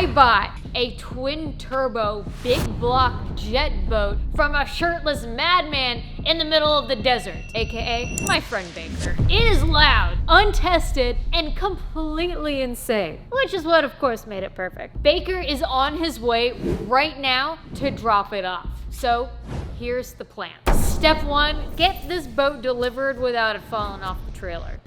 I bought a twin-turbo, big-block jet boat from a shirtless madman in the middle of the desert, aka my friend Baker. It is loud, untested, and completely insane, which is what, of course, made it perfect. Baker is on his way right now to drop it off. So here's the plan. Step 1, get this boat delivered without it falling off the trailer.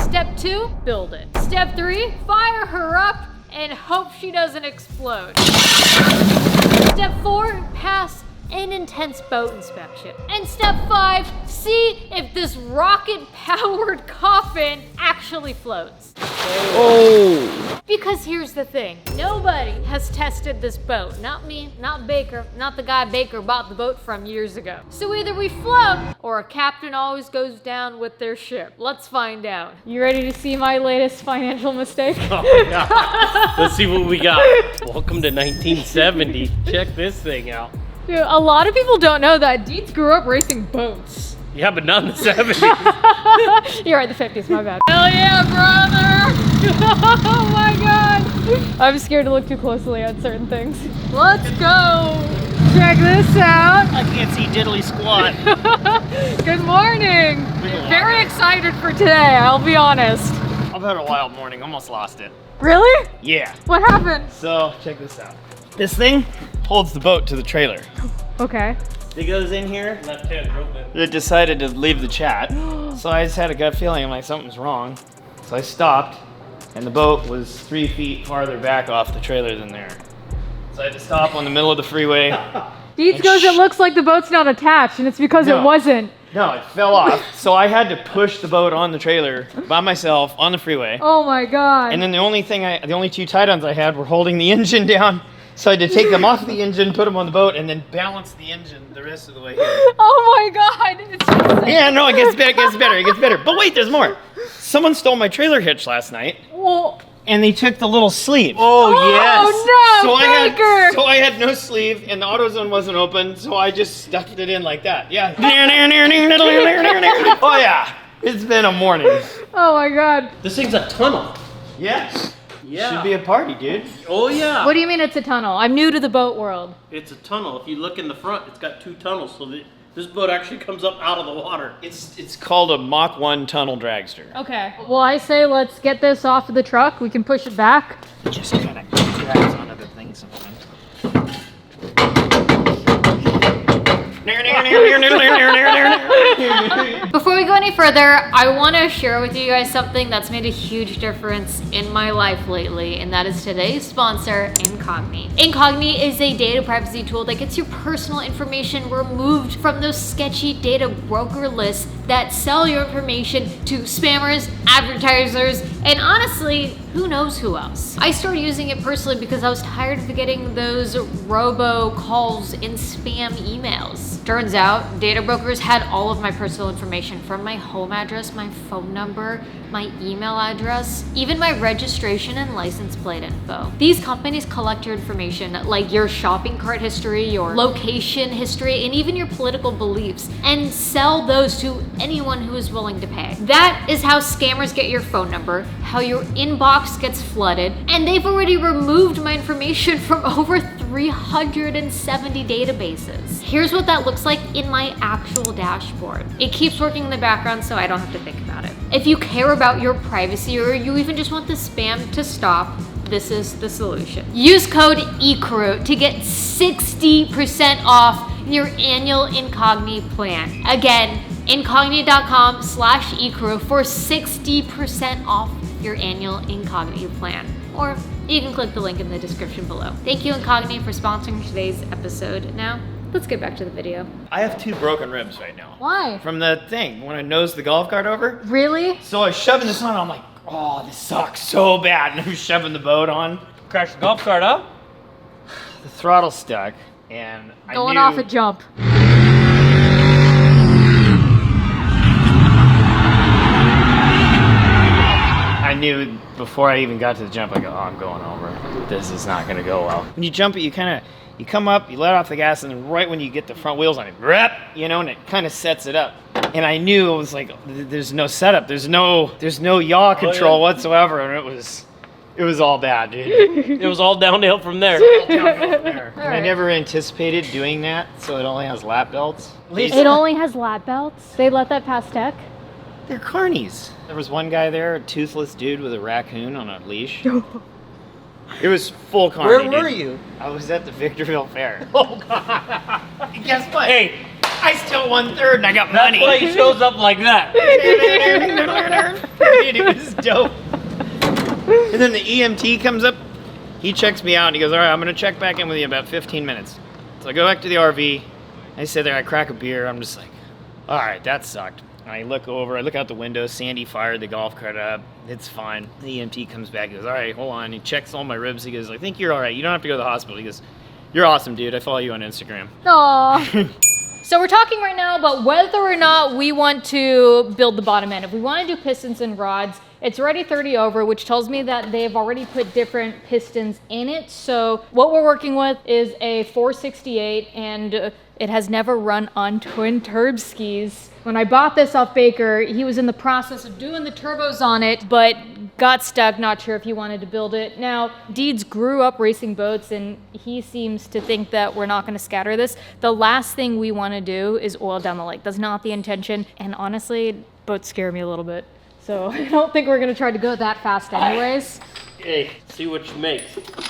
Step 2, build it. Step 3, fire her up and hope she doesn't explode. Step 4, pass an intense boat inspection. And step 5, see if this rocket-powered coffin actually floats. Oh! Because here's the thing, nobody has tested this boat. Not me, not Baker, not the guy Baker bought the boat from years ago. So either we float, or a captain always goes down with their ship. Let's find out. You ready to see my latest financial mistake? Oh, yeah. Let's see what we got. Welcome to 1970. Check this thing out. Dude, a lot of people don't know that Dietz grew up racing boats. Yeah, but not in the 70s. You're right, the 50s, my bad. Hell yeah, brother! Oh my god! I'm scared to look too closely at certain things. Let's go! Check this out! I can't see diddly squat. Good morning! Very excited for today, I'll be honest. I've had a wild morning, almost lost it. Really? Yeah. What happened? So, check this out. This thing holds the boat to the trailer. Okay. It goes in here. Left hand open. It decided to leave the chat. So I just had a gut feeling, I'm like, something's wrong. So I stopped, and the boat was 3 feet farther back off the trailer than there. So I had to stop on the middle of the freeway. Dietz goes, it looks like the boat's not attached, and it's because it wasn't. No, it fell off. So I had to push the boat on the trailer by myself on the freeway. Oh my god. And then the only two tie-downs I had were holding the engine down. So I had to take them off the engine, put them on the boat, and then balance the engine the rest of the way here. Oh my god, it's just Yeah, no, it gets better. But wait, there's more. Someone stole my trailer hitch last night. Well, And they took the little sleeve. Oh, yes! No, Baker! So I had no sleeve, and the AutoZone wasn't open, so I just stuffed it in like that. Yeah. Oh yeah, it's been a morning. Oh my god. This thing's a tunnel. Yeah. Yeah. Should be a party, dude. Oh yeah. What do you mean it's a tunnel? I'm new to the boat world. It's a tunnel. If you look in the front, it's got 2 tunnels, so this boat actually comes up out of the water. It's called a Mach 1 tunnel dragster. Okay. Well, I say let's get this off of the truck. We can push it back. Just kind of drags on other things sometimes. Before we go any further, I want to share with you guys something that's made a huge difference in my life lately, and that is today's sponsor, Incogni. Incogni is a data privacy tool that gets your personal information removed from those sketchy data broker lists that sell your information to spammers, advertisers, and honestly, who knows who else. I started using it personally because I was tired of getting those robo-calls and spam emails. Turns out, data brokers had all of my personal information, from my home address, my phone number, my email address, even my registration and license plate info. These companies collect your information, like your shopping cart history, your location history, and even your political beliefs, and sell those to anyone who is willing to pay. That is how scammers get your phone number, how your inbox gets flooded, and they've already removed my information from over 370 databases. Here's what that looks like in my actual dashboard. It keeps working in the background so I don't have to think about it. If you care about your privacy, or you even just want the spam to stop, this is the solution. Use code Ecrew to get 60% off your annual Incogni plan. Again, incogni.com/Ecrew for 60% off your annual Incogni plan. Or you can click the link in the description below. Thank you, Incogni, for sponsoring today's episode. Now, let's get back to the video. I have 2 broken ribs right now. Why? From the thing, when I nosed the golf cart over. Really? So I was shoving this on, I'm like, oh, this sucks so bad. And I was shoving the boat on. Crash the golf cart up. The throttle stuck, and Going off a jump. I knew before I even got to the jump, I go, oh, I'm going over. This is not gonna go well. When you jump it, you come up, you let off the gas, and then right when you get the front wheels on it, and it kind of sets it up. And I knew it was like, there's no setup, there's no yaw control whatsoever, and it was It was all bad, dude. It was all downhill from there. I never anticipated doing that, so it only has lap belts. It only has lap belts? They let that pass tech? They're carnies. There was one guy there, a toothless dude with a raccoon on a leash. It was full carny. Where were you? I was at the Victorville Fair. Oh, God. Guess what? Hey, I still won third and I got money. that's why he shows up like that. Dude, it was dope. And then the EMT comes up, he checks me out and he goes, all right, I'm gonna check back in with you in about 15 minutes. So I go back to the RV, I sit there, I crack a beer, I'm just like, all right, that sucked. And I look over, I look out the window, Sandy fired the golf cart up, it's fine. The EMT comes back, he goes, all right, hold on. He checks all my ribs, he goes, I think you're all right, you don't have to go to the hospital. He goes, you're awesome, dude, I follow you on Instagram. Aww. So we're talking right now about whether or not we want to build the bottom end. If we want to do pistons and rods, it's already 30 over, which tells me that they've already put different pistons in it. So what we're working with is a 468, and it has never run on twin turb skis. When I bought this off Baker, he was in the process of doing the turbos on it, but got stuck, not sure if he wanted to build it. Now, Deeds grew up racing boats, and he seems to think that we're not gonna scatter this. The last thing we wanna do is oil down the lake. That's not the intention, and honestly, boats scare me a little bit. So I don't think we're gonna try to go that fast anyways. Hey, see what you make.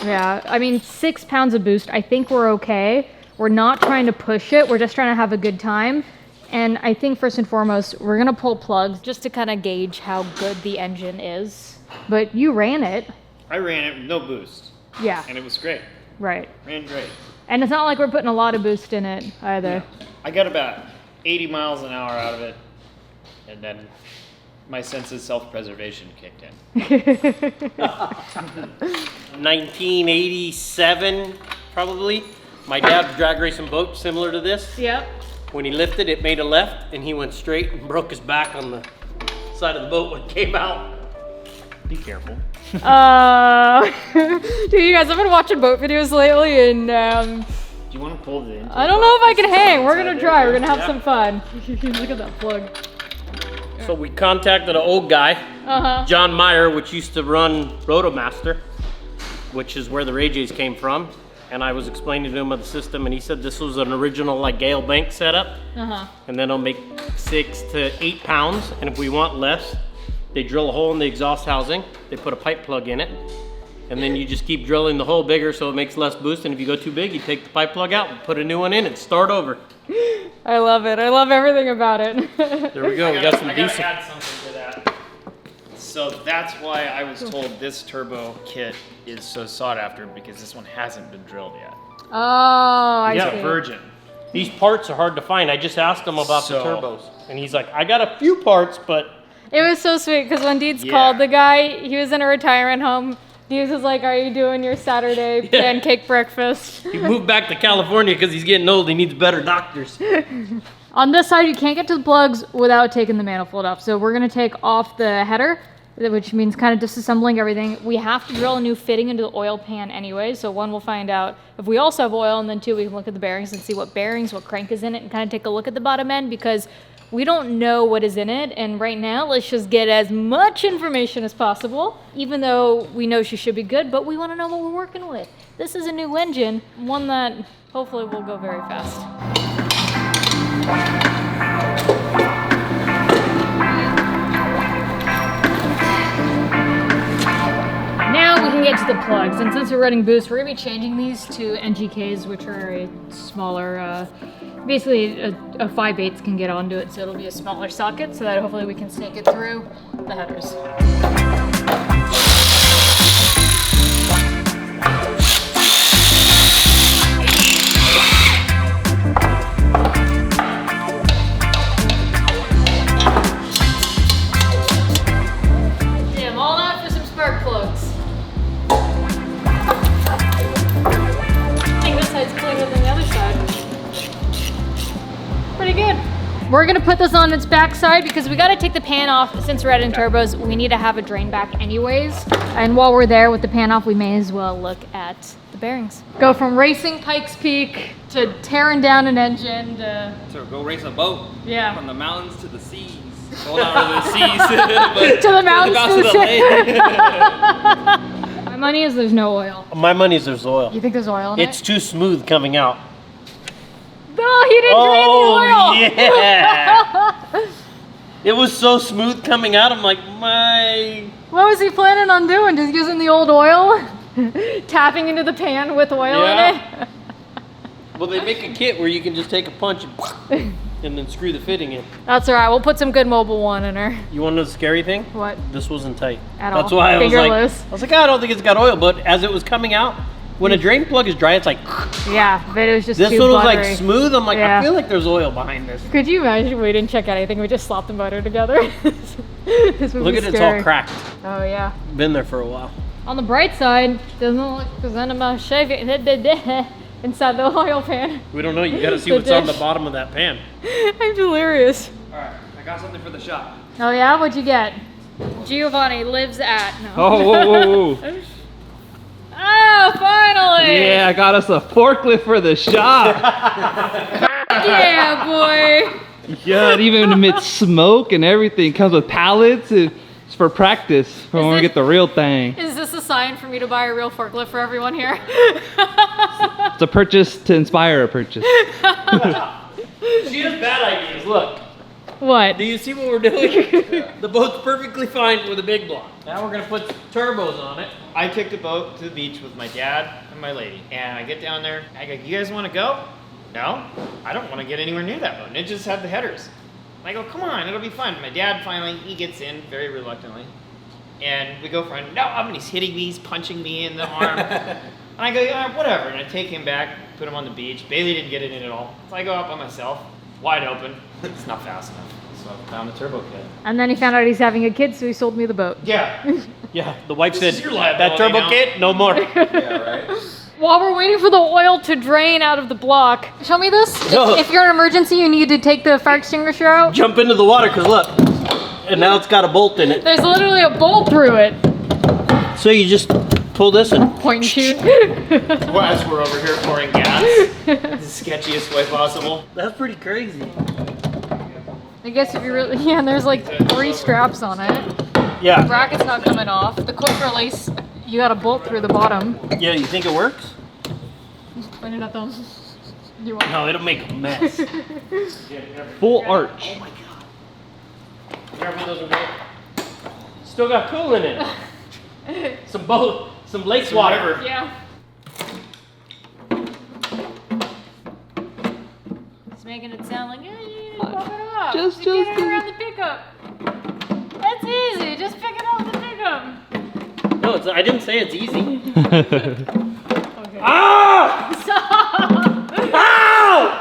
Yeah, I mean, 6 pounds of boost, I think we're okay. We're not trying to push it, we're just trying to have a good time. And I think first and foremost, we're gonna pull plugs just to kind of gauge how good the engine is. But you ran it. I ran it with no boost. Yeah. And it was great. Right. Ran great. And it's not like we're putting a lot of boost in it either. Yeah. I got about 80 miles an hour out of it, and then my sense of self-preservation kicked in. 1987, probably. My dad was drag racing boat similar to this. Yep. When he lifted, it made a left, and he went straight and broke his back on the side of the boat when it came out. Be careful. Dude, you guys, I've been watching boat videos lately, and Do you want to pull the engine? I don't know if I can hang. We're gonna try. We're gonna have some fun. Look at that plug. So we contacted an old guy, John Meyer, which used to run Rotomaster, which is where the Ray J's came from. And I was explaining to him of the system, and he said this was an original like Gale Bank setup. And then it'll make 6 to 8 pounds. And if we want less, they drill a hole in the exhaust housing. They put a pipe plug in it. And then you just keep drilling the hole bigger so it makes less boost. And if you go too big, you take the pipe plug out and put a new one in and start over. I love it. I love everything about it. There we go. We got some I gotta decent. add something to that. So that's why I was told this turbo kit is so sought after, because this one hasn't been drilled yet. Oh, I It's see. a virgin. These parts are hard to find. I just asked him about the So- turbos. And he's like, I got a few parts, but It was so sweet because when Deeds Yeah. called the guy, he was in a retirement home. Deeds was like, "Are you doing your Saturday pancake breakfast?" he moved back to California because he's getting old. He needs better doctors. On this side, you can't get to the plugs without taking the manifold off. So we're gonna take off the header, which means kind of disassembling everything. We have to drill a new fitting into the oil pan anyway. So one, we'll find out if we also have oil, and then two, we can look at the bearings and see what bearings, what crank is in it, and kind of take a look at the bottom end because we don't know what is in it. And right now, let's just get as much information as possible, even though we know she should be good, but we want to know what we're working with. This is a new engine, one that hopefully will go very fast. Now we can get to the plugs, and since we're running boost, we're gonna be changing these to NGKs, which are a smaller, basically a 5/8 can get onto it, so it'll be a smaller socket, so that hopefully we can snake it through the headers. Damn, all out for some spark plugs. I think this side's cleaner than the other side. Pretty good. We're gonna put this on its back side because we gotta take the pan off. Since we're adding turbos, we need to have a drain back anyways. And while we're there with the pan off, we may as well look at the bearings. Go from racing Pikes Peak to tearing down an engine to, So go race a boat. yeah. From the mountains to the seas. Well, not really the seas, but To the mountains, to to the the lake. My money is there's no oil. My money's there's oil. You think there's oil in It's it? too smooth coming out. No, he didn't drain the oil. Yeah. It was so smooth coming out. I'm like, What was he planning on doing? Just using the old oil? Tapping into the pan with oil in it? Well, they make a kit where you can just take a punch and then screw the fitting in. That's alright, we'll put some good Mobile One in her. You want to know the scary thing? What? This wasn't tight. At all. That's why I was Fingerless. like, I don't think it's got oil, but as it was coming out, when a drain plug is dry, it's like, Yeah, but it was just this too one was buttery. like smooth. I'm like, Yeah. I feel like there's oil behind this. Could you imagine we didn't check anything, we just slapped the butter together? This would Look be at it, it's scary. all cracked. Oh yeah. Been there for a while. On the bright side, doesn't look like there's any more shaving inside the oil pan. We don't know. You got to see The what's on the dish. bottom of that pan. I'm delirious. Alright, I got something for the shop. Oh yeah, what'd you get? Giovanni lives at. No. Oh, whoa, whoa. Oh, finally! Yeah, I got us a forklift for the shop. Yeah, boy. Yeah, it even emits smoke and everything. Comes with pallets. It's for practice for when we get the real thing. Is this a sign for me to buy a real forklift for everyone here? It's a purchase to inspire a purchase. She has bad ideas. Look. What? Do you see what we're doing? The boat's perfectly fine with a big block. Now we're going to put turbos on it. I took the boat to the beach with my dad and my lady. And I get down there. I go, you guys want to go? No, I don't want to get anywhere near that boat. And it just had the headers. And I go, come on, it'll be fun. My dad finally, he gets in very reluctantly. And we go for a, no, and he's hitting me, he's punching me in the arm. And I go, yeah, whatever. And I take him back, put him on the beach. Bailey didn't get it in at all. So I go out by myself, wide open. It's not fast enough. So I found the turbo kit. And then he found out he's having a kid, so he sold me the boat. Yeah. Yeah, the wife This said, is your that liability turbo now." kit, no more. Yeah, right? While we're waiting for the oil to drain out of the block, show me this. No. If you're in an emergency, you need to take the fire extinguisher out. Jump into the water, because look. And now it's got a bolt in it. There's literally a bolt through it. So you just pull this and Point and shoot. Well, as we're over here pouring gas, the sketchiest way possible. that's pretty crazy. I guess if you really, yeah, and there's like 3 straps on it. Yeah. Bracket's not coming off. The quick release, you got a bolt through the bottom. Yeah, you think it works? Point it at them. You want? No, it'll make a mess. Full arch. Oh my god. Careful, those are good. Still got coolant in it. Some lake water. Yeah. It's making it sound like, yeah, you pop it up. Just get it do- around the pickup. That's easy. Just pick it off the pickup. No, I didn't say it's easy. Okay. Ah! Stop. Ow!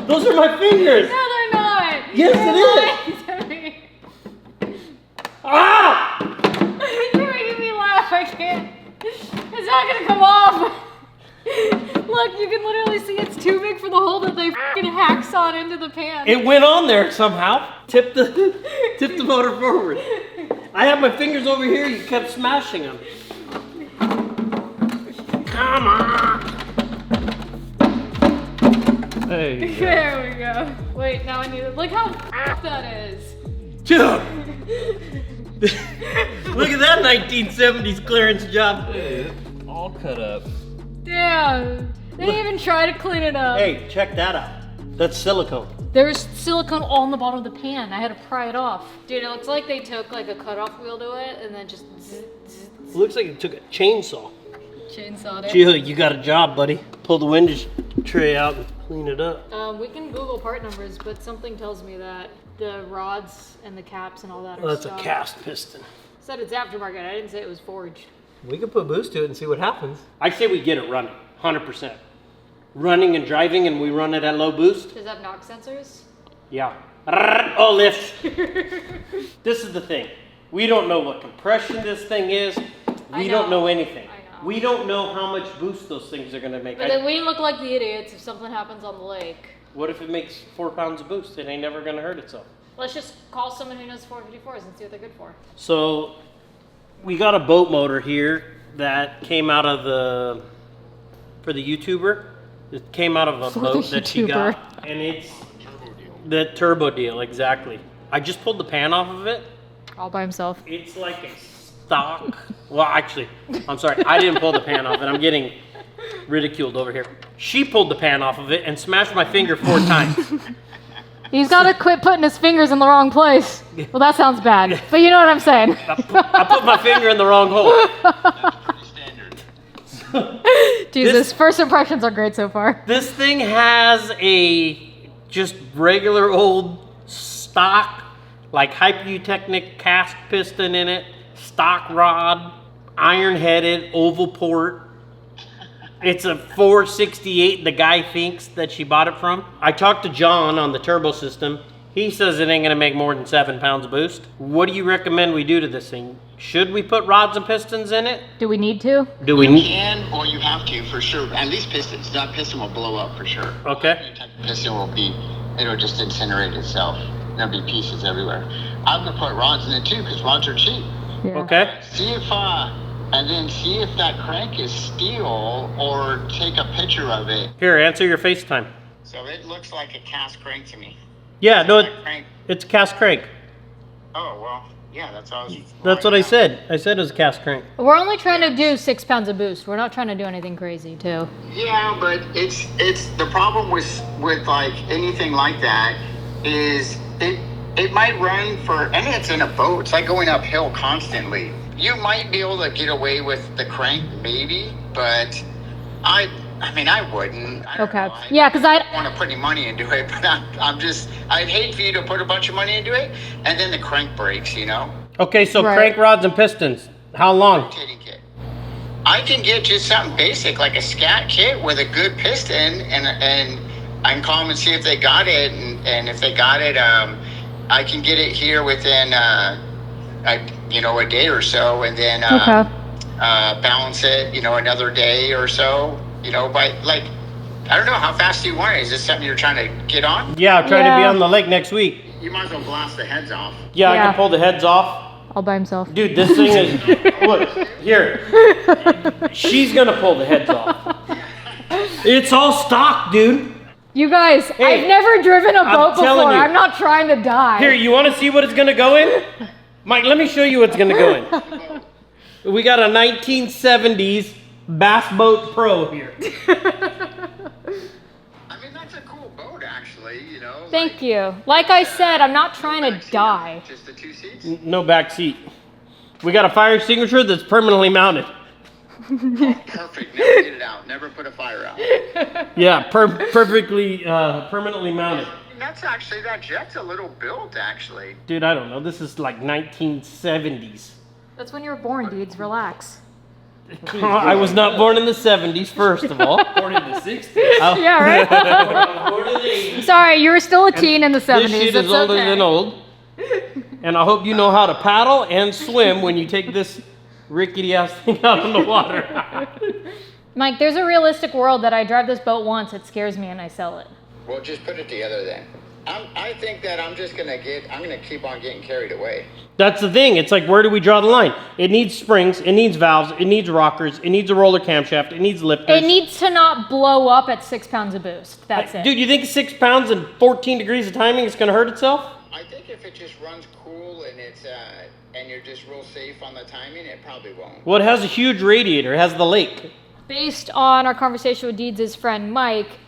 Those are my fingers. No, they're not. Yes, it is. Ah! You're making me laugh. I can't. It's not gonna come off. Look, you can literally see it's too big for the hole that they f***ing hacksawed into the pan. It went on there somehow. Tip the motor forward. I have my fingers over here. You kept smashing them. Come on. There you go. There we go. Wait, now I need to look how that is. Dude. Look at that 1970s clearance job. All cut up. Damn. They didn't even try to clean it up. Hey, check that out. That's silicone. There's silicone all in the bottom of the pan. I had to pry it off. Dude, it looks like they took like a cutoff wheel to it and then just It looks like it took a chainsaw. chainsawed it. Gee, you got a job, buddy. Pull the window tray out and clean it up. We can Google part numbers, but something tells me that the rods and the caps and all that Oh, are that's a stock. cast piston. Said it's aftermarket. I didn't say it was forged. We can put boost to it and see what happens. I say we get it running, 100%. Running and driving, and we run it at low boost. Does it have knock sensors? Yeah. Oh, lift. This is the thing. We don't know what compression this thing is. We don't know anything. I know. We don't know how much boost those things are going to make. But then we look like the idiots if something happens on the lake. What if it makes 4 pounds of boost? It ain't never going to hurt itself. Let's just call someone who knows 454s and see what they're good for. So we got a boat motor here that came out of for the YouTuber. It came out of a boat that she got. And it's the turbo deal, exactly. I just pulled the pan off of it. All by himself. It's like stock. Well, actually, I'm sorry. I didn't pull the pan off it. I'm getting ridiculed over here. She pulled the pan off of it and smashed my finger 4 times. He's got to quit putting his fingers in the wrong place. Well, that sounds bad, but you know what I'm saying. I put my finger in the wrong hole. Jesus, first impressions are great so far. This thing has a just regular old stock, like Hypertechnic cast piston in it, stock rod, iron-headed, oval port. It's a 468 the guy thinks that she bought it from. I talked to John on the turbo system. He says it ain't gonna make more than 7 pounds of boost. What do you recommend we do to this thing? Should we put rods and pistons in it? Do we need to? Do we You need? can, or you have to, for sure. At least pistons. That piston will blow up for sure. Okay. Piston will be, it'll just incinerate itself. There'll be pieces everywhere. I'm gonna put rods in it too, because rods are cheap. Yeah. Okay. See if, and then see if that crank is steel, or take a picture of it. Here, answer your FaceTime. So it looks like a cast crank to me. Yeah, no, That crank. it's a cast crank. Oh, well, yeah, that's all I was. That's what I said. I said it was a cast crank. We're only trying to do 6 pounds of boost. We're not trying to do anything crazy, too. Yeah, but it's the problem with like anything like that is it might run for, and it's in a boat. It's like going uphill constantly. You might be able to get away with the crank, maybe, but I mean, I wouldn't. I don't Okay. know. Yeah, 'cause I- don't want to put any money into it, but I'd hate for you to put a bunch of money into it, and then the crank breaks, you know? Okay, so Right. crank rods and pistons. How long? Rotating kit. I can get just something basic, like a scat kit with a good piston, and I can call them and see if they got it, and if they got it, I can get it here within, a day or so, and then Okay. balance it, another day or so, by like, I don't know, how fast do you want it? Is this something you're trying to get on? Yeah, I'm trying to be Yeah. on the lake next week. You might as well blast the heads off. Yeah, I Yeah. can pull the heads off. All by himself. Dude, this thing is, look, here. She's gonna pull the heads off. It's all stock, dude. You guys, Hey, I've never driven a I'm boat telling before. you. I'm not trying to die. Here, you wanna see what it's gonna go in? Mike, let me show you what's gonna go in. We got a 1970s Bass Boat Pro here. I mean, that's a cool boat, actually, Thank you. Like I said, I'm not trying to die. Just the 2 seats? No back seat. We got a fire extinguisher that's permanently mounted. Perfect. Never get it out. Never put a fire out. Yeah, perfectly, permanently mounted. That jet's a little built, actually. Dude, I don't know. This is like 1970s. That's when you were born, dudes. Relax. I was not born in the 70s, first of all. Born in the 60s. Yeah, right? Born in the 80s. Sorry, you were still a teen in the 70s. This shit It's is older okay. than old. And I hope you know how to paddle and swim when you take this rickety ass thing out on the water. Mike, there's a realistic world that I drive this boat once, it scares me, and I sell it. Well, just put it together then. I think that I'm gonna keep on getting carried away. That's the thing. It's like, where do we draw the line? It needs springs, it needs valves, it needs rockers, it needs a roller camshaft, it needs lifters. It needs to not blow up at 6 pounds of boost. That's it. Dude, you think 6 pounds and 14 degrees of timing is going to hurt itself? I think if it just runs cool and it's and you're just real safe on the timing, it probably won't. Well, it has a huge radiator. It has the lake. Based on our conversation with Deeds' friend Mike,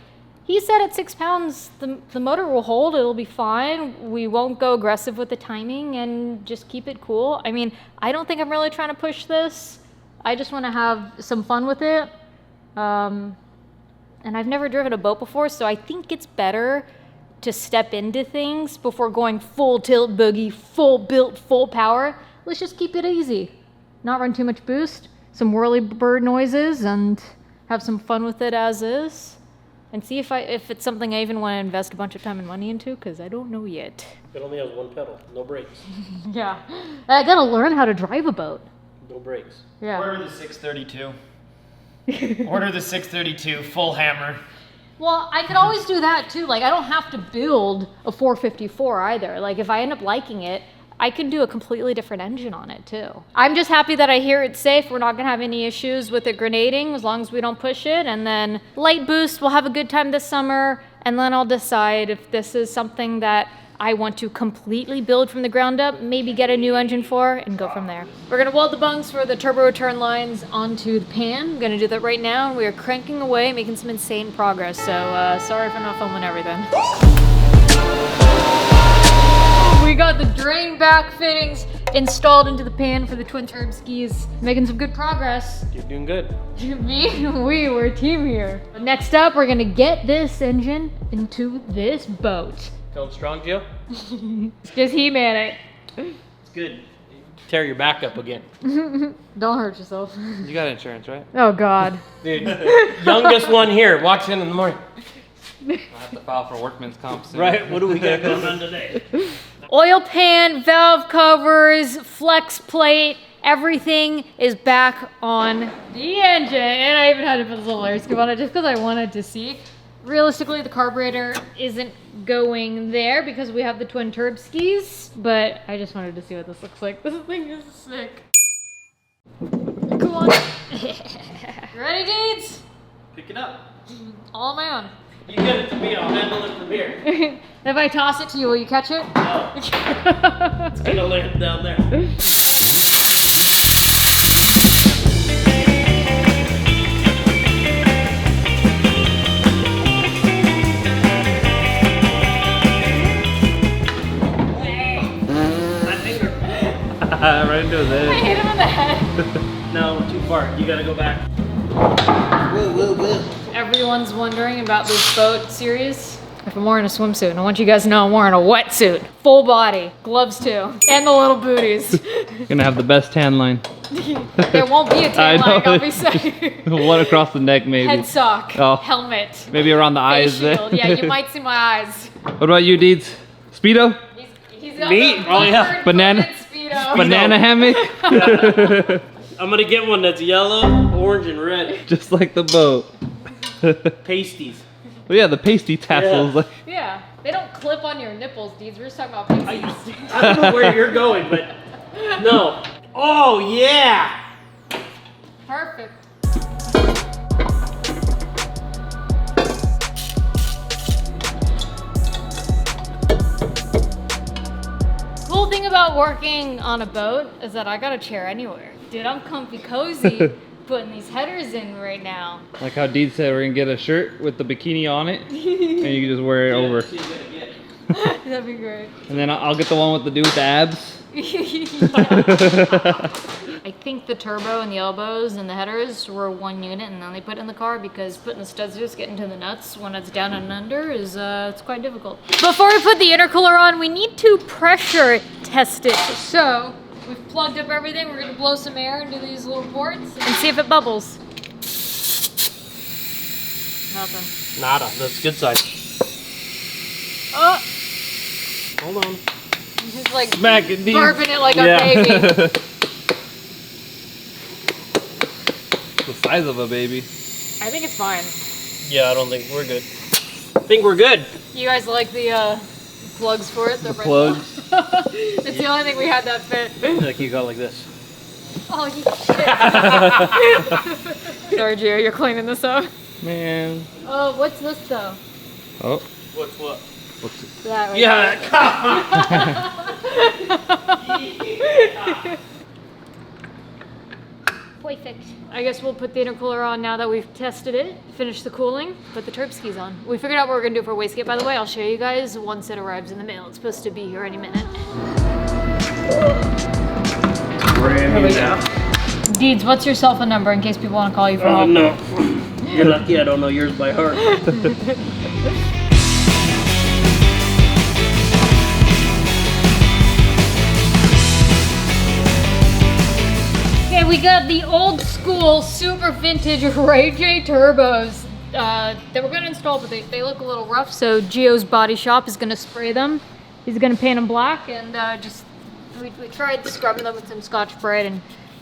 he said at 6 pounds, the motor will hold, it'll be fine. We won't go aggressive with the timing and just keep it cool. I mean, I don't think I'm really trying to push this. I just want to have some fun with it. And I've never driven a boat before, so I think it's better to step into things before going full tilt boogie, full built, full power. Let's just keep it easy. Not run too much boost, some whirly bird noises, and have some fun with it as is. And see if it's something I even want to invest a bunch of time and money into, because I don't know yet. It only has one pedal. No brakes. Yeah. I gotta learn how to drive a boat. No brakes. Yeah. Order the 632. Order the 632 full hammer. Well, I could always do that too. Like, I don't have to build a 454 either. Like, if I end up liking it, I can do a completely different engine on it too. I'm just happy that I hear it's safe. We're not gonna have any issues with it grenading as long as we don't push it. And then light boost, we'll have a good time this summer. And then I'll decide if this is something that I want to completely build from the ground up, maybe get a new engine for, and go from there. We're gonna weld the bunks for the turbo return lines onto the pan. I'm gonna do that right now, and we are cranking away, making some insane progress. So sorry for not filming everything. We got the drain back fittings installed into the pan for the twin turb skis. Making some good progress. You're doing good. We're a team here. Next up, we're gonna get this engine into this boat. Going strong, Joe? Just He-Man it. It's good. Tear your back up again. Don't hurt yourself. You got insurance, right? Oh God. Dude, youngest one here walks in the morning. I have to file for workman's comp soon. Right, what do we got going on today? Oil pan, valve covers, flex plate, everything is back on the engine. And I even had to put this little air scoop on it just because I wanted to see. Realistically, the carburetor isn't going there because we have the twin turb skis, but I just wanted to see what this looks like. This thing is sick. Come on. Ready, dudes? Pick it up. All on my own. You get it to me, I'll handle it from here. If I toss it to you, will you catch it? No. It's gonna land down there. My finger. Right into his I head. hit him in the head. No, too far. You gotta go back. Everyone's wondering about this boat series. If I'm wearing a swimsuit, and I want you guys to know I'm wearing a wetsuit. Full body, gloves too, and the little booties. Gonna have the best tan line. There won't be a I tan line, know. I'll be safe. One across the neck, maybe. Head sock, Oh. helmet, Maybe around the face eyes there. shield. Yeah, you might see my eyes. What about you, Deeds? Speedo? He's got Me? the Oh, yeah. leopard Banana- footed Speedo. Banana hammock? I'm gonna get one that's yellow, orange, and red. Just like the boat. Pasties. Well, yeah, the pasty tassels. Yeah. Yeah, they don't clip on your nipples, dudes. We're just talking about I pasties. don't know where you're going, but no. Oh, yeah! Perfect. Cool thing about working on a boat is that I got a chair anywhere. Dude, I'm comfy cozy putting these headers in right now. Like how Deed said, we're gonna get a shirt with the bikini on it, and you can just wear it over. That'd be great. And then I'll get the one with the dude with the abs. I think the turbo and the elbows and the headers were one unit, and then they put it in the car because putting the studs just getting to the nuts when it's down and under is it's quite difficult. Before we put the intercooler on, we need to pressure test it. So we've plugged up everything. We're gonna blow some air into these little ports and see if it bubbles. Nothing. Nada. That's a good sign. Oh, Hold on. he's like Smack it, Deed. burping it like Yeah. a baby. The size of a baby. I think it's fine. Yeah, I don't think we're good. I think we're good. You guys like the plugs for it? The plugs. It's the only thing we had that fit. Like you go like this. Oh, you shit. Sorry, Gio, you're cleaning this up. Man. Oh, what's this though? Oh. What's what? What's it? That right Yeah. Perfect. I guess we'll put the intercooler on now that we've tested it, finished the cooling, put the turb skis on. We figured out what we're gonna do for wastegate, by the way. I'll show you guys once it arrives in the mail. It's supposed to be here any minute. Brand new now. Deeds, what's your cell phone number in case people want to call you for Oh help? no. You're lucky I don't know yours by heart. Okay, we got the old school, super vintage Ray J turbos that we're gonna install, but they look a little rough, so Gio's Body Shop is gonna spray them. He's gonna paint them black, and we tried scrubbing them with some Scotch-Brite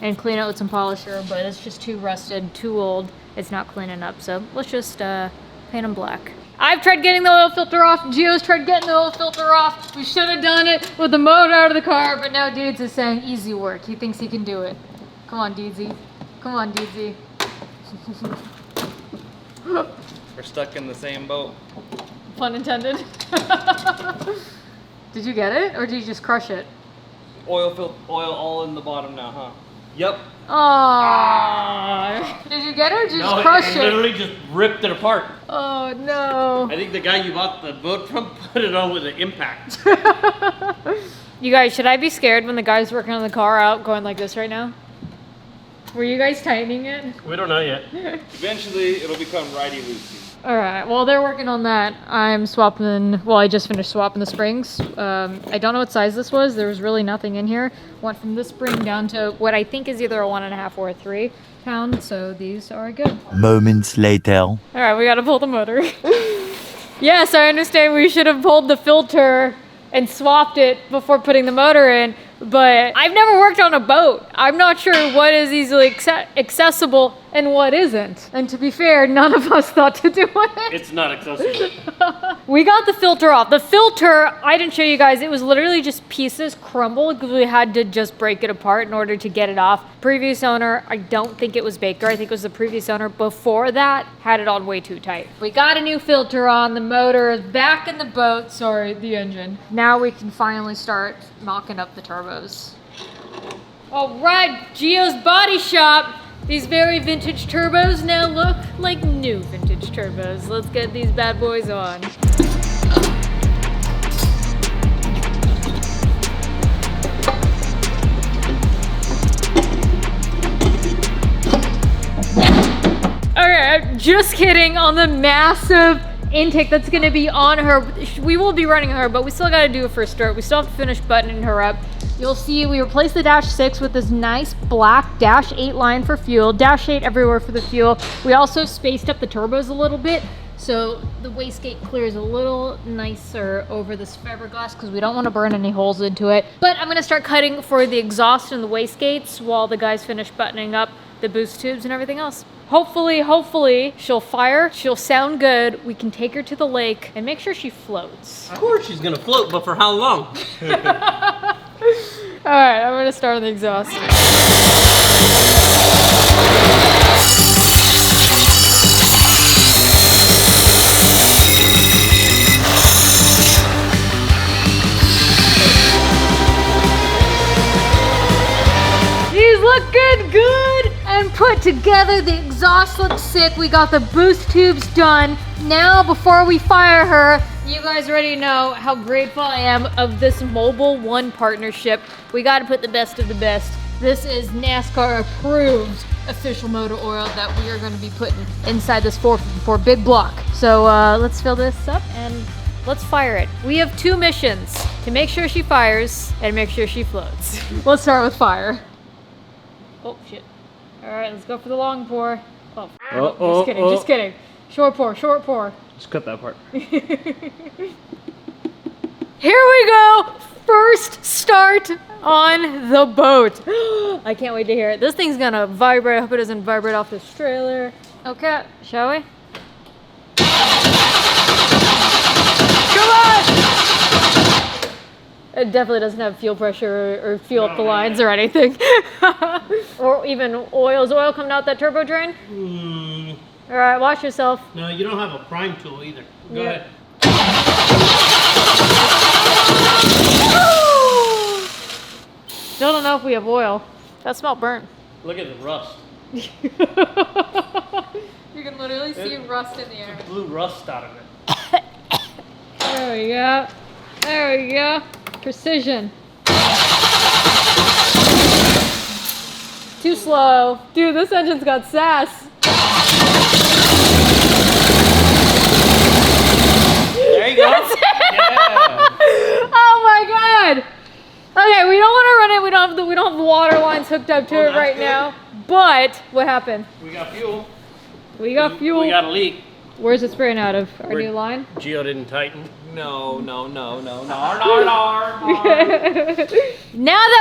and clean it with some polisher, but it's just too rusted, too old. It's not cleaning up, so let's just paint them black. I've tried getting the oil filter off. Gio's tried getting the oil filter off. We should have done it with the motor out of the car, but now Deeds is saying easy work. He thinks he can do it. Come on, Deedsy. Come on, Deedsy. We're stuck in the same boat. Pun intended. Did you get it, or did you just crush it? Oil all in the bottom now, huh? Yep. Oh. Did you get it, or did you just crush it it? literally just ripped it apart. Oh no. I think the guy you bought the boat from put it on with an impact. You guys, should I be scared when the guy's working on the car out going like this right now? Were you guys tightening it? We don't know yet. Eventually, it'll become righty-loosey. All right, well, they're working on that. I'm swapping, well, I just finished swapping the springs. I don't know what size this was. There was really nothing in here. Went from this spring down to what I think is either a 1.5 or a 3 pound, so these are good. Moments later. All right, we gotta pull the motor. Yes, I understand we should have pulled the filter and swapped it before putting the motor in, but I've never worked on a boat. I'm not sure what is easily accessible and what isn't. And to be fair, none of us thought to do it. It's not accessible. We got the filter off. The filter, I didn't show you guys, it was literally just pieces crumbled because we had to just break it apart in order to get it off. Previous owner, I don't think it was Baker. I think it was the previous owner before that, had it on way too tight. We got a new filter on. The motor is back in the boat. Sorry, the engine. Now we can finally start knocking up the turbos. All right, Gio's Body Shop. These very vintage turbos now look like new vintage turbos. Let's get these bad boys on. Okay, just kidding on the massive intake that's gonna be on her. We will be running her, but we still gotta do a first start. We still have to finish buttoning her up. You'll see we replaced the Dash 6 with this nice black Dash 8 line for fuel, Dash 8 everywhere for the fuel. We also spaced up the turbos a little bit, so the wastegate clears a little nicer over this fiberglass because we don't want to burn any holes into it. But I'm gonna start cutting for the exhaust and the wastegates while the guys finish buttoning up the boost tubes and everything else. Hopefully, she'll fire, she'll sound good, we can take her to the lake and make sure she floats. Of course she's gonna float, but for how long? All right, I'm gonna start on the exhaust. These look good and put together. The exhaust looks sick. We got the boost tubes done. Now, before we fire her, you guys already know how grateful I am of this Mobil One partnership. We got to put the best of the best. This is NASCAR approved official motor oil that we are going to be putting inside this 454 big block. So let's fill this up and let's fire it. We have 2 missions: to make sure she fires and make sure she floats. Let's start with fire. Oh shit. All right, let's go for the long pour. Oh, just kidding. Short pour. Just cut that part. Here we go! First start on the boat. I can't wait to hear it. This thing's gonna vibrate. I hope it doesn't vibrate off this trailer. Okay, shall we? Come on! It definitely doesn't have fuel pressure or fuel up the lines or anything. Or even oil. Is oil coming out that turbo drain? All right, watch yourself. No, you don't have a prime tool either. Go ahead. Still don't know if we have oil. That smelled burnt. Look at the rust. You can literally see rust in the air. Blew rust out of it. There we go. Precision. Too slow. Dude, this engine's got sass. There you go. That's it. Yeah. Oh my god. Okay, we don't want to run it. We don't have the water lines hooked up to it right now. But what happened? We got fuel. We got fuel. We got a leak. Where's it spraying out of? Our new line? Gio didn't tighten. No. Now that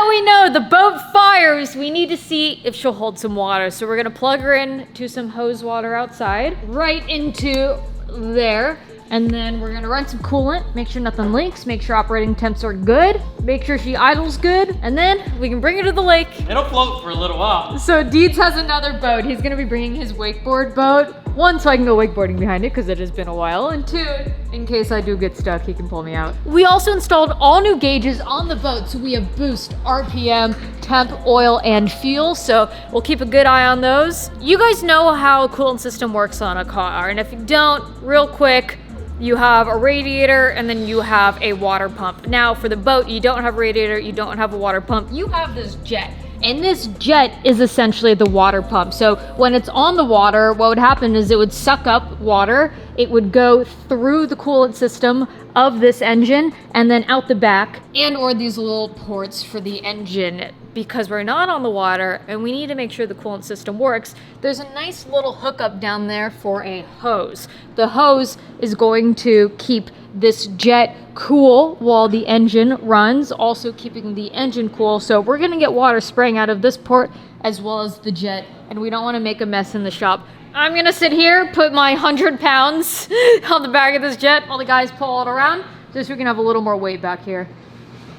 we know the boat fires, we need to see if she'll hold some water. So we're gonna plug her in to some hose water outside, right into there. And then we're gonna run some coolant, make sure nothing leaks, make sure operating temps are good. make sure she idles good, and then we can bring her to the lake. It'll float for a little while. So Deeds has another boat. He's gonna be bringing his wakeboard boat. One, so I can go wakeboarding behind it because it has been a while. And two, in case I do get stuck, he can pull me out. We also installed all new gauges on the boat. So we have boost, RPM, temp, oil, and fuel. So we'll keep a good eye on those. You guys know how a coolant system works on a car. And if you don't, real quick, you have a radiator and then you have a water pump. Now for the boat, you don't have a radiator, you don't have a water pump, you have this jet. And this jet is essentially the water pump. So when it's on the water, what would happen is it would suck up water, it would go through the coolant system of this engine and then out the back, and or these little ports for the engine. Because we're not on the water and we need to make sure the coolant system works, there's a nice little hookup down there for a hose. The hose is going to keep this jet cool while the engine runs, also keeping the engine cool. So we're gonna get water spraying out of this port as well as the jet, and we don't wanna make a mess in the shop. I'm gonna sit here, put my 100 pounds on the back of this jet while the guys pull it around, just so we can have a little more weight back here.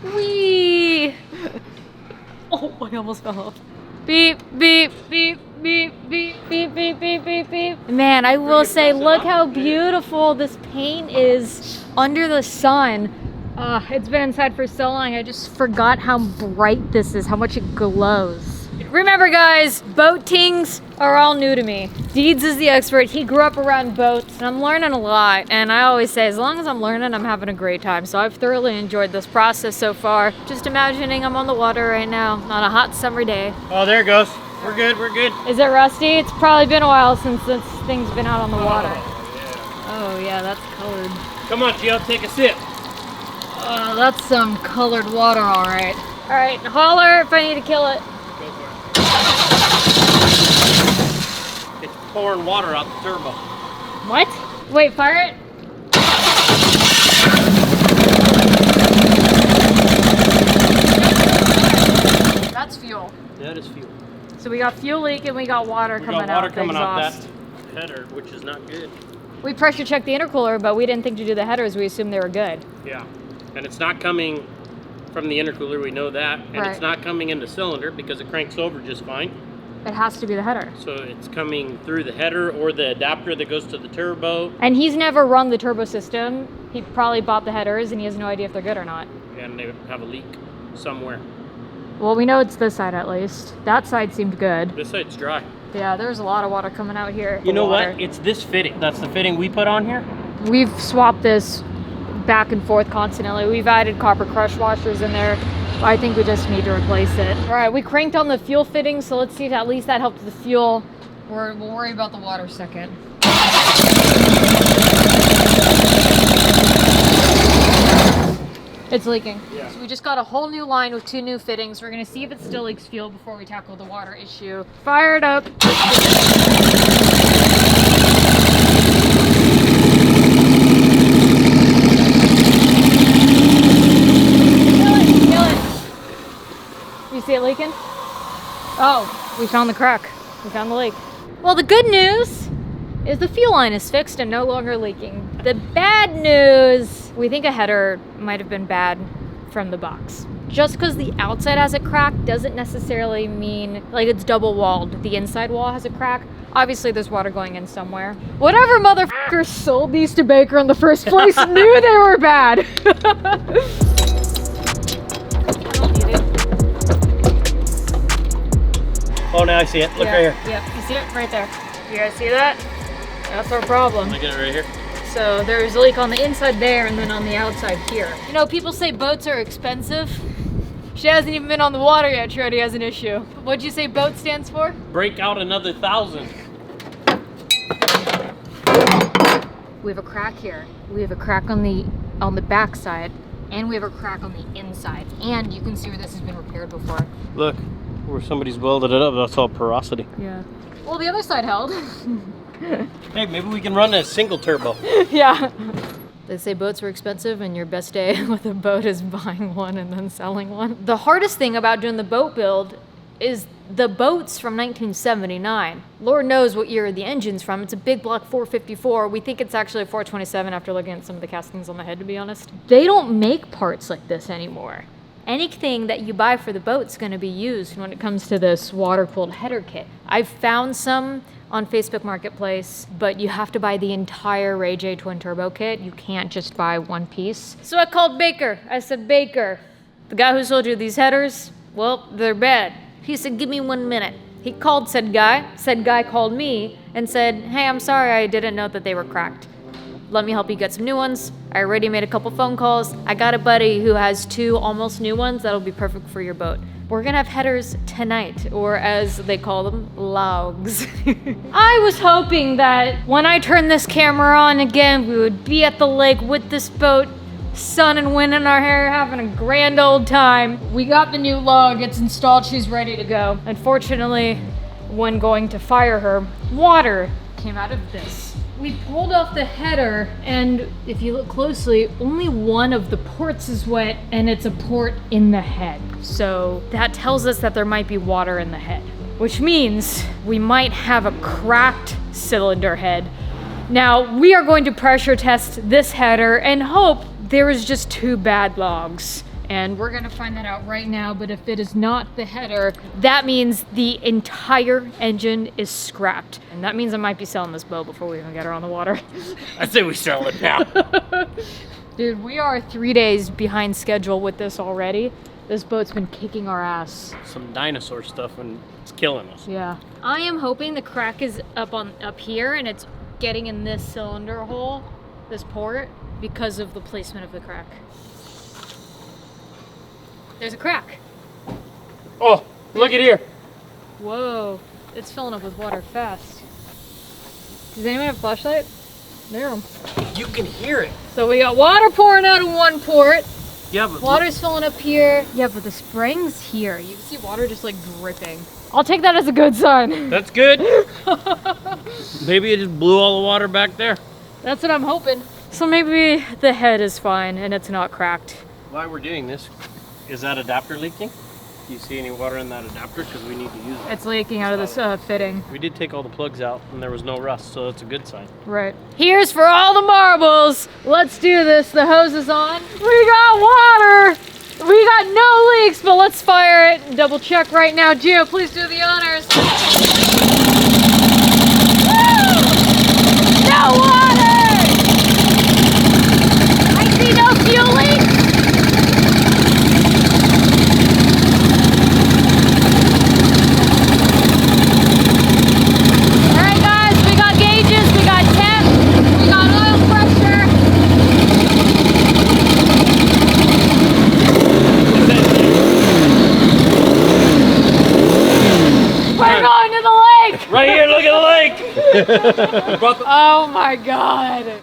Whee! Oh, I almost fell off. Beep, beep, beep, beep, beep, beep, beep, beep, beep, beep. Man, I will say, look how beautiful this paint is under the sun. It's been inside for so long, I just forgot how bright this is, how much it glows. Remember guys, boat tings are all new to me. Deeds is the expert. He grew up around boats, and I'm learning a lot. And I always say, as long as I'm learning, I'm having a great time. So I've thoroughly enjoyed this process so far. Just imagining I'm on the water right now on a hot summer day. Oh, there it goes. We're good, we're good. Is it rusty? It's probably been a while since this thing's been out on the water. Oh yeah, that's colored. Come on, Gio, take a sip. That's some colored water, all right. All right, holler if I need to kill it. Go for it. It's pouring water out the turbo. What? Wait, fire it. That's fuel. That is fuel. So we got fuel leak and we got water coming out the exhaust. That header, which is not good. We pressure checked the intercooler, but we didn't think to do the headers. We assumed they were good. Yeah, and it's not coming from the intercooler, we know that. And Right. it's not coming in the cylinder because it cranks over just fine. It has to be the header. So it's coming through the header or the adapter that goes to the turbo. And he's never run the turbo system. He probably bought the headers and he has no idea if they're good or not. And they have a leak somewhere. Well, we know it's this side at least. That side seemed good. This side's dry. Yeah, there's a lot of water coming out here. You know Water. what? It's this fitting. That's the fitting we put on here. We've swapped this back and forth constantly. We've added copper crush washers in there. I think we just need to replace it. All right, we cranked on the fuel fitting, so let's see if at least that helped the fuel. We'll worry about the water second. It's leaking. Yeah. So we just got a whole new line with 2 new fittings. We're gonna see if it still leaks fuel before we tackle the water issue. Fire it up. You see it leaking? Oh, we found the crack. We found the leak. Well, the good news is the fuel line is fixed and no longer leaking. The bad news, we think a header might have been bad from the box. Just because the outside has a crack doesn't necessarily mean like it's double walled. The inside wall has a crack. Obviously there's water going in somewhere. Whatever motherfuckers sold these to Baker in the first place knew they were bad. Oh, now I see it. Look right here. Yep, you see it right there. You guys see that? That's our problem. Look at it right here. So there's a leak on the inside there and then on the outside here. You know, people say boats are expensive. She hasn't even been on the water yet. She already has an issue. What'd you say boat stands for? Break out another 1,000. We have a crack here. We have a crack on the back side, and we have a crack on the inside. And you can see where this has been repaired before. Look, where somebody's welded it up. That's all porosity. Yeah. Well, the other side held. Hey, maybe we can run a single turbo. Yeah. They say boats are expensive and your best day with a boat is buying one and then selling one. The hardest thing about doing the boat build is the boat's from 1979. Lord knows what year the engine's from. It's a big block 454. We think it's actually a 427 after looking at some of the castings on the head, to be honest. They don't make parts like this anymore. anything that you buy for the boat's going to be used when it comes to this water-cooled header kit. I've found some on Facebook Marketplace, but you have to buy the entire Ray J twin turbo kit. You can't just buy one piece. So I called Baker. I said, Baker, the guy who sold you these headers, well, they're bad. He said, give me 1 minute. He called said guy. Said guy called me and said, hey, I'm sorry, I didn't know that they were cracked. Let me help you get some new ones. I already made a couple phone calls. I got a buddy who has 2 almost new ones that'll be perfect for your boat. We're gonna have headers tonight, or as they call them, logs. I was hoping that when I turn this camera on again, we would be at the lake with this boat, sun and wind in our hair, having a grand old time. We got the new log, it's installed, she's ready to go. Unfortunately, when going to fire her, water came out of this. We pulled off the header, and if you look closely, only one of the ports is wet, and it's a port in the head. So that tells us that there might be water in the head, which means we might have a cracked cylinder head. Now, we are going to pressure test this header and hope there is just 2 bad logs. And we're gonna find that out right now, but if it is not the header, that means the entire engine is scrapped. And that means I might be selling this boat before we even get her on the water. I say we sell it now. Dude, we are 3 days behind schedule with this already. This boat's been kicking our ass. Some dinosaur stuff and it's killing us. Yeah. I am hoping the crack is up here and it's getting in this cylinder hole, this port, because of the placement of the crack. There's a crack. Oh, look at here. Whoa, it's filling up with water fast. Does anyone have a flashlight? There. You can hear it. So we got water pouring out of one port. Yeah, but Water's filling up here. Yeah, but the spraying's here. You can see water just like dripping. I'll take that as a good sign. that's good. Maybe it just blew all the water back there. That's what I'm hoping. So maybe the head is fine and it's not cracked. While we're doing this, is that adapter leaking? Do you see any water in that adapter? Because we need to use it. It's leaking out of this fitting. We did take all the plugs out and there was no rust, so that's a good sign. Right. Here's for all the marbles. Let's do this. The hose is on. We got water. We got no leaks, but let's fire it and double check right now. Gio, please do the honors. Woo! No water! I see no fuel leaks. Right here, look at the lake! Oh my God.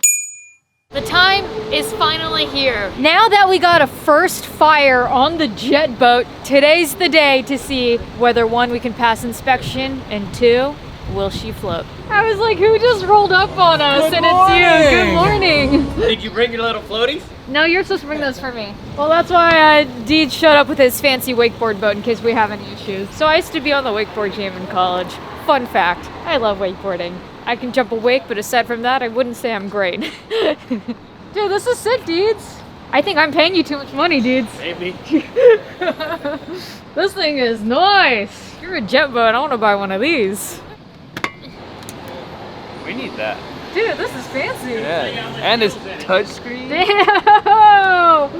The time is finally here. Now that we got a first fire on the jet boat, today's the day to see whether 1, we can pass inspection, and 2, will she float? I was like, who just rolled up on us? Good and morning. It's you. Good morning. Did you bring your little floaties? No, you're supposed to bring those for me. Well, that's why Deed showed up with his fancy wakeboard boat in case we have any issues. So I used to be on the wakeboard team in college. Fun fact, I love wakeboarding. I can jump a wake, but aside from that, I wouldn't say I'm great. Dude, this is sick, Deeds. I think I'm paying you too much money, Deeds. Maybe. This thing is nice. You're a jet boat, I want to buy one of these. We need that. Dude, this is fancy. Yeah. And it's touchscreen. Damn!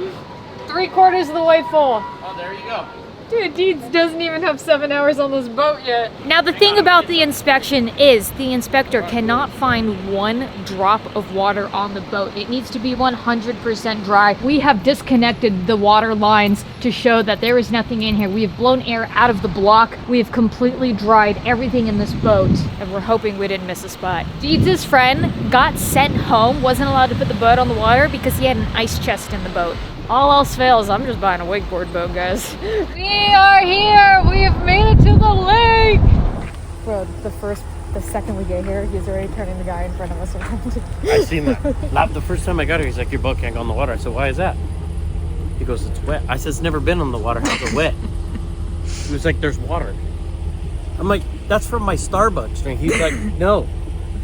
3/4 of the way full. Oh, there you go. Dude, Deeds doesn't even have 7 hours on this boat yet. Now the thing about the inspection is the inspector cannot find 1 drop of water on the boat. It needs to be 100% dry. We have disconnected the water lines to show that there is nothing in here. We have blown air out of the block. We have completely dried everything in this boat, and we're hoping we didn't miss a spot. Deeds' friend got sent home, wasn't allowed to put the boat on the water because he had an ice chest in the boat. All else fails, I'm just buying a wakeboard boat, guys. We are here! We have made it to the lake! Bro, the second we get here, he's already turning the guy in front of us around. I seen that. Not the first time I got here, he's like, your boat can't go on the water. I said, why is that? He goes, it's wet. I said, it's never been on the water. How's it wet? He was like, there's water. I'm like, that's from my Starbucks drink. He's like, no,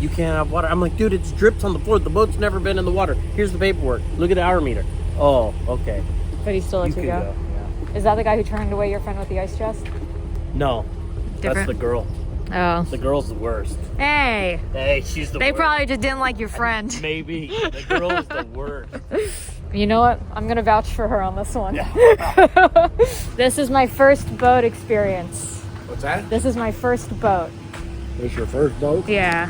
you can't have water. I'm like, dude, it's dripped on the floor. The boat's never been in the water. Here's the paperwork. Look at the hour meter. Oh, okay. But he still lets you go. Is that the guy who turned away your friend with the ice chest? No, that's Different? the girl. Oh. The girl's the worst. Hey. Hey, she's the They worst. probably just didn't like your friend. Maybe. The girl is the worst. You know what? I'm gonna vouch for her on this one. This is my first boat experience. What's that? This is my first boat. This your first boat? Yeah.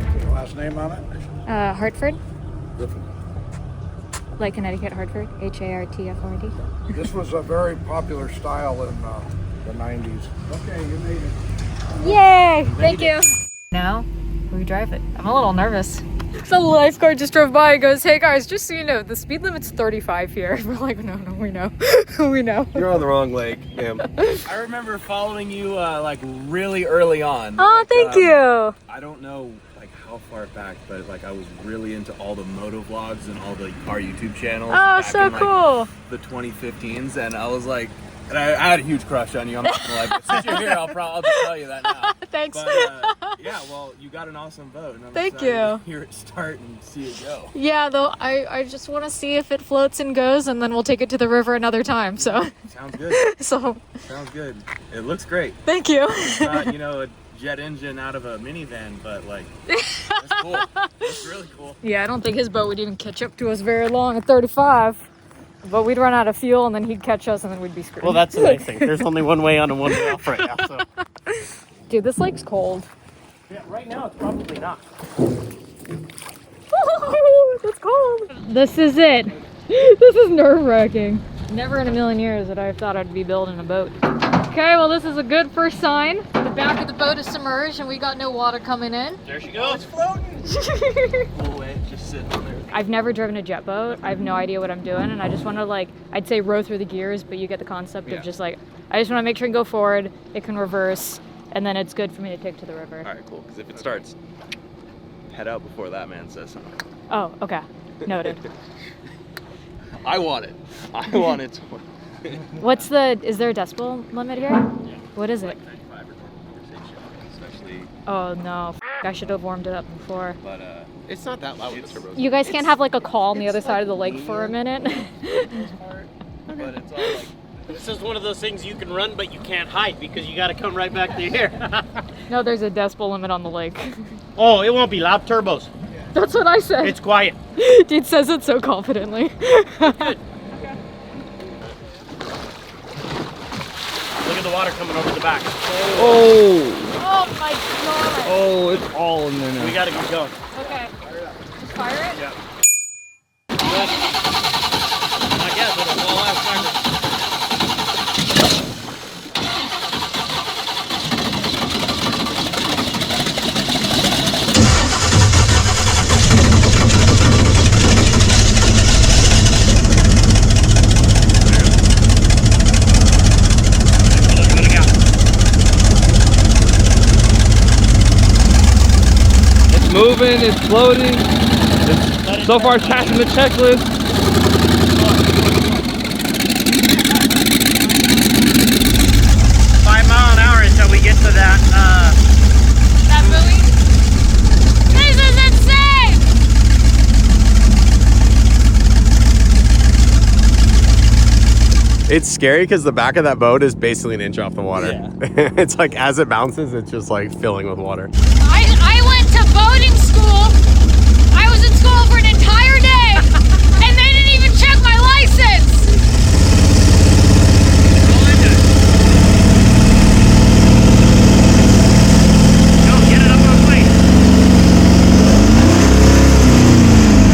What's your last name on it? Hartford. Like Connecticut, Hartford. Hartford. This was a very popular style in the 90s. Okay, you made it. Yay! Thank you. Now we drive it. I'm a little nervous. The lifeguard just drove by and goes, "Hey guys, just so you know, the speed limit's 35 here." We're like, no, we know. We know. You're on the wrong lake, Em. I remember following you like really early on. Oh, thank you. I don't know like how far back, but like I was really into all the moto vlogs and all the car YouTube channels. Oh, back so in, like, cool. the 2015s, and I was like, and I had a huge crush on you. I'm not gonna lie, but since you're here, I'll just tell you that now. Thanks. But yeah, well, you got an awesome boat, and I'm Thank excited you. to hear it start and see it go. Yeah, though I just want to see if it floats and goes, and then we'll take it to the river another time. So, Sounds good. so Sounds good. It looks great. thank you. It's not, you know, a jet engine out of a minivan, but like, it's cool. It's really cool. Yeah, I don't think his boat would even catch up to us very long at 35. But we'd run out of fuel, and then he'd catch us, and then we'd be screwed. Well, that's the nice thing. There's only one way on and one way off right now. So. Dude, this lake's cold. Yeah, right now it's probably not. It's cold. This is it. This is nerve-wracking. Never in a million years that I thought I'd be building a boat. Okay, well, this is a good first sign. The back of the boat is submerged, and we got no water coming in. There she goes. Cool way, just sitting on there. I've never driven a jet boat. I have no idea what I'm doing, and I just want to, like, I'd say row through the gears, but you get the concept of just like, I just want to make sure it can go forward, it can reverse, and then it's good for me to take to the river. All right, cool. Because if it starts, head out before that man says something. Oh, okay. Noted. I want it. I want it. What's the, is there a decibel limit here? Yeah. What is it? 95 or 96, especially. Oh no, I should have warmed it up before. But it's not that loud with the turbos. You guys can't have like a call on the other side of the lake for a minute. But it's all like. This is one of those things you can run, but you can't hide because you got to come right back to here. No, there's a decibel limit on the lake. Oh, it won't be loud turbos. That's what I said. It's quiet. Dude says it so confidently. Good. Look at the water coming over the back. Oh, Oh my god. oh, it's all in there now. We got to get going. Okay. Just fire it? Yeah. Good. I guess it'll fall out quicker. Moving, it's floating. It's, so far, it's passing the checklist. 5 mile an hour until we get to that. That buoy? This is insane! It's scary because the back of that boat is basically an inch off the water. Yeah. It's like as it bounces, it's just like filling with water. I went to boating school. I was in school for an entire day, and they didn't even check my license. Go, get it up on plate.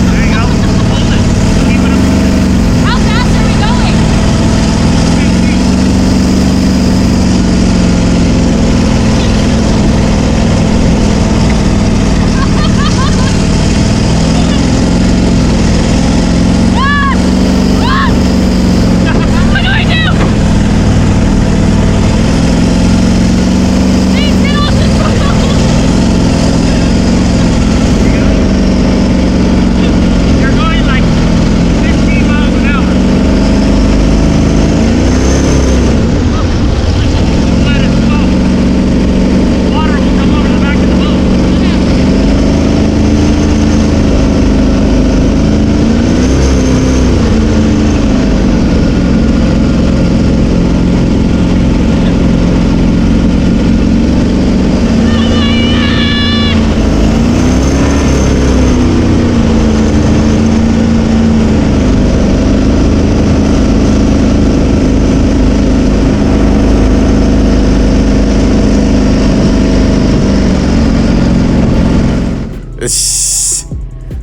There you go. Hold it. Keep it up. How fast are we going?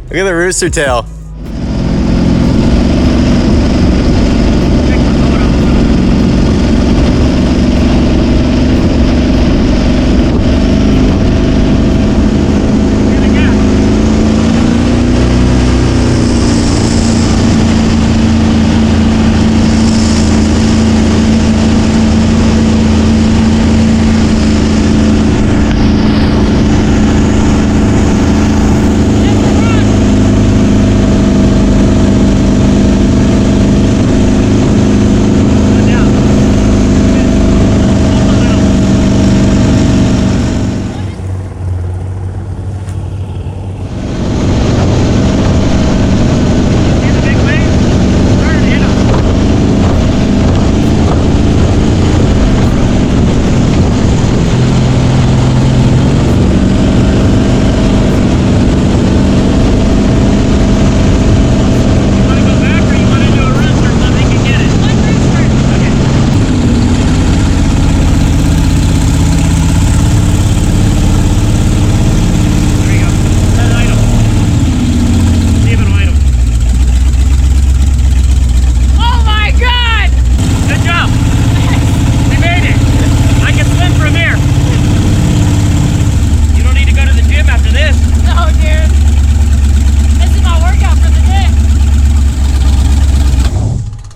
Look at the rooster tail.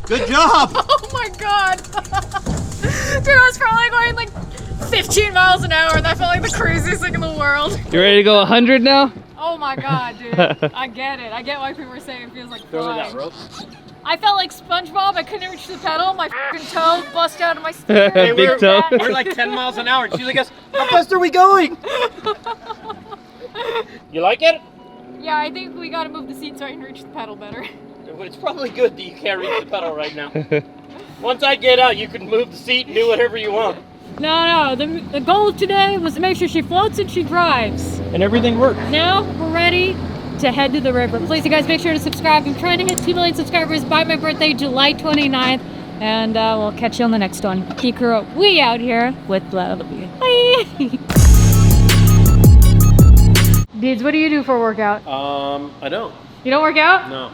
Good job! Oh my god! Dude, I was probably going like 15 miles an hour and that felt like the craziest thing in the world. You ready to go 100 now? Oh my god, dude. I get it. I get why people are saying it feels like flying. I felt like SpongeBob. I couldn't reach the pedal. My fucking toe bust out of my steering. Hey, Big toe. We're like 10 miles an hour. She's like, how fast are we going? You like it? Yeah, I think we gotta move the seat so I can reach the pedal better. It's probably good that you can't reach the pedal right now. Once I get out, you can move the seat and do whatever you want. No, the goal today was to make sure she floats and she drives. And everything works. Now we're ready to head to the river. Please, you guys, make sure to subscribe. I'm trying to hit 2 million subscribers by my birthday, July 29th. And we'll catch you on the next one. Ecrew, we out here with love. Bye. Dudes, what do you do for a workout? I don't. You don't work out? No.